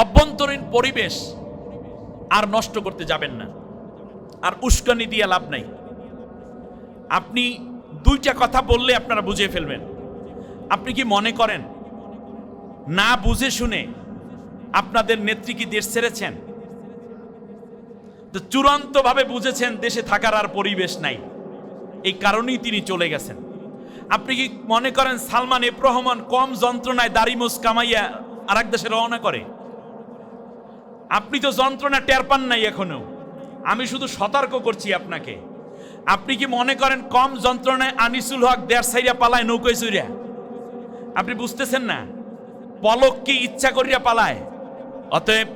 অভ্যন্তরীণ পরিবেশ আর নষ্ট করতে যাবেন না, আর উস্কানি দিয়ে লাভ নাই। আপনি দুইটা কথা বললে আপনারা বুঝে ফেলবেন। আপনি কি মনে করেন না বুঝে শুনে আপনাদের নেত্রী কি দেশ ছেড়েছেন? তো চূড়ান্তভাবে বুঝেছেন দেশে থাকার আর পরিবেশ নাই, এই কারণেই তিনি চলে গেছেন। আপনি কি মনে করেন সালমান এফ রহমান কম যন্ত্রণায় দাড়ি মুছ কামাইয়া আর এক দেশে রওনা করে? আপনি তো যন্ত্রণা টের পান নাই এখনো। আমি শুধু সতর্ক করছি আপনাকে। আপনি কি মনে করেন কম যন্ত্রণায় আনিসুল হক দেড় সাইরা পালায় নৌকোয় চইরা? আপনি বুঝতেছেন না পলক কি ইচ্ছা করিয়া পালায়? অতএব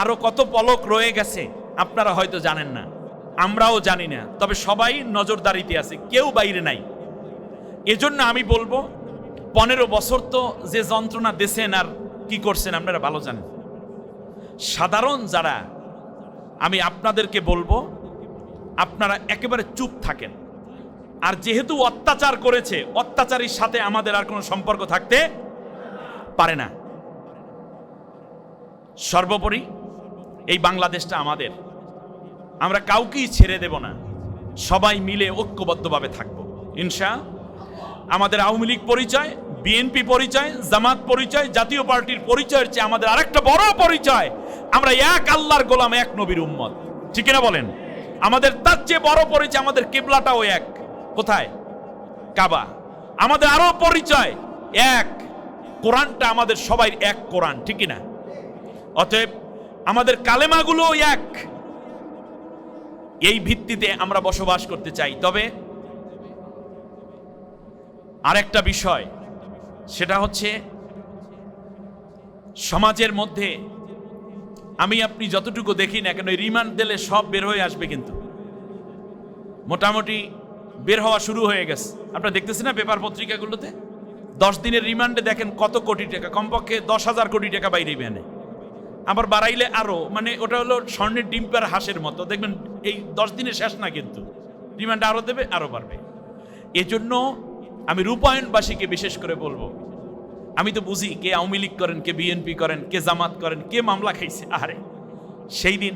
আরো কত পলক রয়ে গেছে আপনারা হয়তো জানেন না, আমরাও জানি না, তবে সবাই নজরদারিতে আছে, কেউ বাইরে নাই। এজন্য আমি বলবো 15 বছর তো যে যন্ত্রণা দিয়েছেন আর কি করছেন আপনারা ভালো জানেন। সাধারণ যারা, আমি আপনাদেরকে বলবো আপনারা একেবারে চুপ থাকেন। আর যেহেতু অত্যাচার করেছে, অত্যাচারীর সাথে আমাদের আর কোনো সম্পর্ক থাকতে পারে না। সর্বোপরি এই বাংলাদেশটা আমাদের, আমরা কাউকেই ছেড়ে দেব না, সবাই মিলে ঐক্যবদ্ধভাবে থাকবো ইনশাআল্লাহ। আমাদের আওয়ামী লীগ পরিচয়, বিএনপি পরিচয়, জামাত পরিচয়, জাতীয় পার্টির পরিচয়ের চেয়ে আমাদের আরেকটা বড় পরিচয়, আমরা এক আল্লাহর গোলাম, এক নবীর উম্মত। ঠিক না বলেন? আমাদের তার চেয়ে বড় পরিচয়, আমাদের কিবলাটাও এক। কোথায়? কাবা। আমাদের আরো পরিচয় এক, কোরআনটা আমাদের সবাই এক কোরআন। ঠিক না? অতএব আমাদের কালেমাগুলো এক। এই ভিত্তিতে আমরা বসবাস করতে চাই। তবে আরেকটা বিষয়, সেটা হচ্ছে সমাজের মধ্যে আমি আপনি যতটুকু দেখি না কেন, রিমান্ড দিলে সব বের হয়ে আসবে, কিন্তু মোটামুটি বের হওয়া শুরু হয়ে গেছে। আপনারা দেখতেছেন না পেপার পত্রিকাগুলোতে 10 দিনের রিমান্ডে দেখেন কত কোটি টাকা, কমপক্ষে 10,000 কোটি টাকা বাইরে বেনে, আবার বাড়াইলে আরো, মানে ওটা হলো স্বর্ণের ডিম্পার হাঁসের মতো। দেখবেন এই 10 দিনে শেষ না, কিন্তু রিমান্ড আরো দেবে, আরো বাড়বে। এজন্য আমি রূপায়ণবাসীকে বিশেষ করে বলবো, আমি তো বুঝি কে আওয়ামী লীগ করেন, কে বিএনপি করেন, কে জামাত করেন, কে মামলা খাইছে। আরে সেই দিন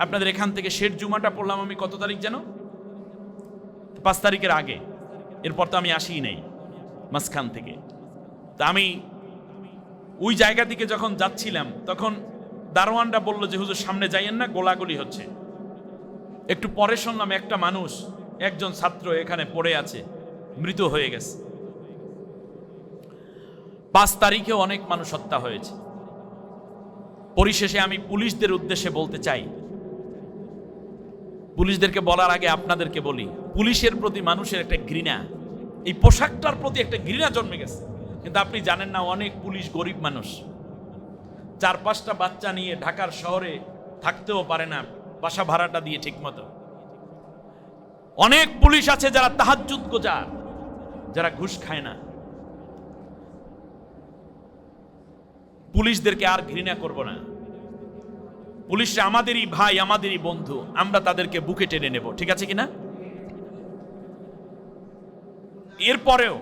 আপনাদের এখান থেকে শেষ জুমাটা পড়লাম আমি, কত তারিখ যেন, 5 তারিখের আগে। এরপর তো আমি আসিই নাই মাঝখান থেকে। তা আমি ওই জায়গা থেকে যখন যাচ্ছিলাম, তখন দারোয়ানরা বললো যে হুজুর সামনে যাইয়েন না, গোলাগুলি হচ্ছে। একটু পরে শুনলাম একটা মানুষ, একজন ছাত্র এখানে পড়ে আছে, মৃত হয়ে গেছে। 5 তারিখেও অনেক মানুষ হত্যা হয়েছে। পরিশেষে আমি পুলিশদের উদ্দেশ্যে বলতে চাই, পুলিশদেরকে বলার আগে আপনাদেরকে বলি, পুলিশের প্রতি মানুষের একটা ঘৃণা, এই পোশাকটার প্রতি একটা ঘৃণা জন্মে গেছে। কিন্তু আপনি জানেন না, অনেক পুলিশ গরিব মানুষ, 4-5টা বাচ্চা নিয়ে ঢাকার শহরে থাকতেও পারে না বাসা ভাড়াটা দিয়ে ঠিক মতো। অনেক পুলিশ আছে যারা তাহাজ্জুদ গোজার, যারা ঘুষ খায় না। পুলিশদেরকে আর ঘৃণা করব না। পুলিশরা আমাদেরই ভাই, আমাদেরই বন্ধু, আমরা তাদেরকে বুকে টেনে নেব। ঠিক আছে কিনা? এরপরেও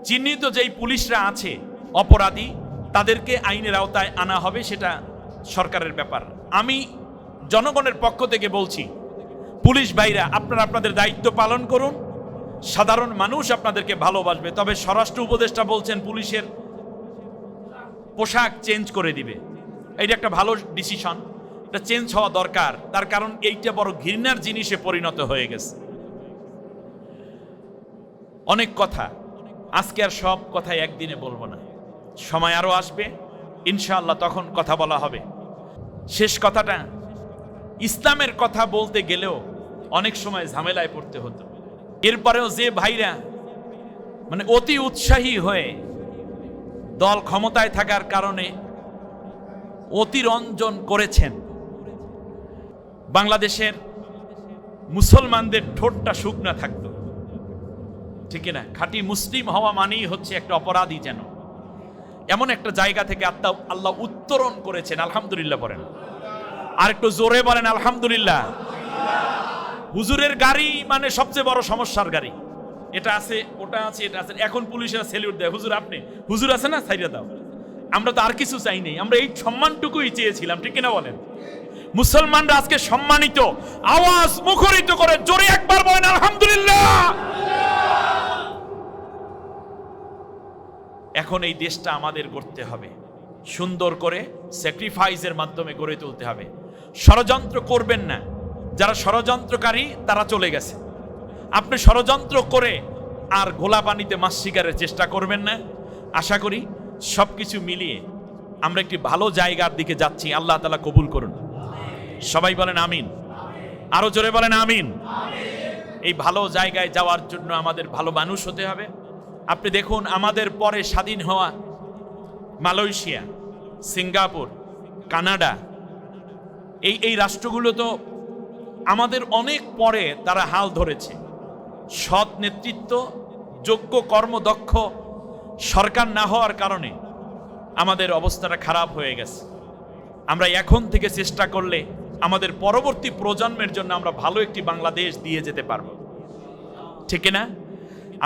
চিহ্নিত যেই পুলিশরা আছে অপরাধী, তাদেরকে আইনের আওতায় আনা হবে, সেটা সরকারের ব্যাপার। আমি জনগণের পক্ষ থেকে বলছি, পুলিশ ভাইরা আপনারা আপনাদের দায়িত্ব পালন করুন, সাধারণ মানুষ আপনাদেরকে ভালোবাসবে। তবে স্বরাষ্ট্র উপদেষ্টা বলছেন পুলিশের পোশাক চেঞ্জ করে দিবে। এইটা একটা ভালো ডিসিশন, এটা চেঞ্জ হওয়া দরকার। তার কারণ এইটা বড় ঘৃণার জিনিসে পরিণত হয়ে গেছে। অনেক কথা, আজকে আর সব কথা একদিনে বলবো না, সময় আরো আসবে ইনশাআল্লাহ, তখন কথা বলা হবে। শেষ কথাটা, ইসলামের কথা বলতে গেলেও অনেক সময় ঝামেলায় পড়তে হতো। এরপরেও যে ভাইরা মানে অতি উৎসাহী হয়ে দল ক্ষমতায় থাকার কারণে অতিরঞ্জন করেছেন, বাংলাদেশের মুসলমানদের ঠোঁটটা শুকনা থাকতো। ঠিক না? খাঁটি মুসলিম হওয়া মানেই হচ্ছে একটা অপরাধী, যেন এমন একটা জায়গা থেকে আল্লাহ উত্তরণ করেছেন। আলহামদুলিল্লাহ বলেন, আর একটু জোরে বলেন আলহামদুলিল্লাহ। হুজুরের গাড়ি মানে সবচেয়ে বড় সমস্যার গাড়ি, এটা আছে, ওটা আছে, এটা আছে। এখন পুলিশেরা সেলিউট দেয়, হুজুর আপনি, হুজুর আছে না, ছাইরা দাও। আমরা তো আর কিছু চাই নাই, আমরা এই সম্মানটুকুই চেয়েছিলাম, ঠিক কিনা বলেন? মুসলমানরা আজকে সম্মানিত, আওয়াজ মুখরিত করে জোরে একবার বলেন আলহামদুলিল্লাহ। এখন এই দেশটা আমাদের গড়তে হবে, সুন্দর করে স্যাক্রিফাইসের মাধ্যমে গড়ে তুলতে হবে। ষড়যন্ত্র করবেন না, যারা ষড়যন্ত্রকারী তারা চলে গেছে। আপনি ষড়যন্ত্র করে আর গোলা পানিতে মাছ শিকারের চেষ্টা করবেন না। আশা করি সবকিছু মিলিয়ে আমরা একটি ভালো জায়গার দিকে যাচ্ছি, আল্লাহ তাআলা কবুল করুন। সবাই বলেন আমিন, আরো জোরে বলেন আমিন। এই ভালো জায়গায় যাওয়ার জন্য আমাদের ভালো মানুষ হতে হবে। আপনি দেখুন, আমাদের পরে স্বাধীন হওয়া মালয়েশিয়া, সিঙ্গাপুর, কানাডা, এই রাষ্ট্রগুলো তো আমাদের অনেক পরে তারা হাল ধরেছে। সৎ নেতৃত্ব, যোগ্য কর্মদক্ষ সরকার না হওয়ার কারণে আমাদের অবস্থাটা খারাপ হয়ে গেছে। আমরা এখন থেকে চেষ্টা করলে আমাদের পরবর্তী প্রজন্মের জন্য আমরা ভালো একটি বাংলাদেশ দিয়ে যেতে পারবো, ঠিক না?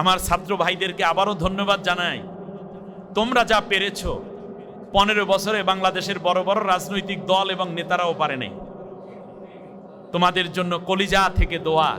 আমার ছাত্র ভাইদেরকে আবারও ধন্যবাদ জানাই। তোমরা যা পেরেছ, 15 বছরে বাংলাদেশের বড় বড় রাজনৈতিক দল এবং নেতারাও পারে নাই। তোমাদের জন্য কলিজা থেকে দোয়া।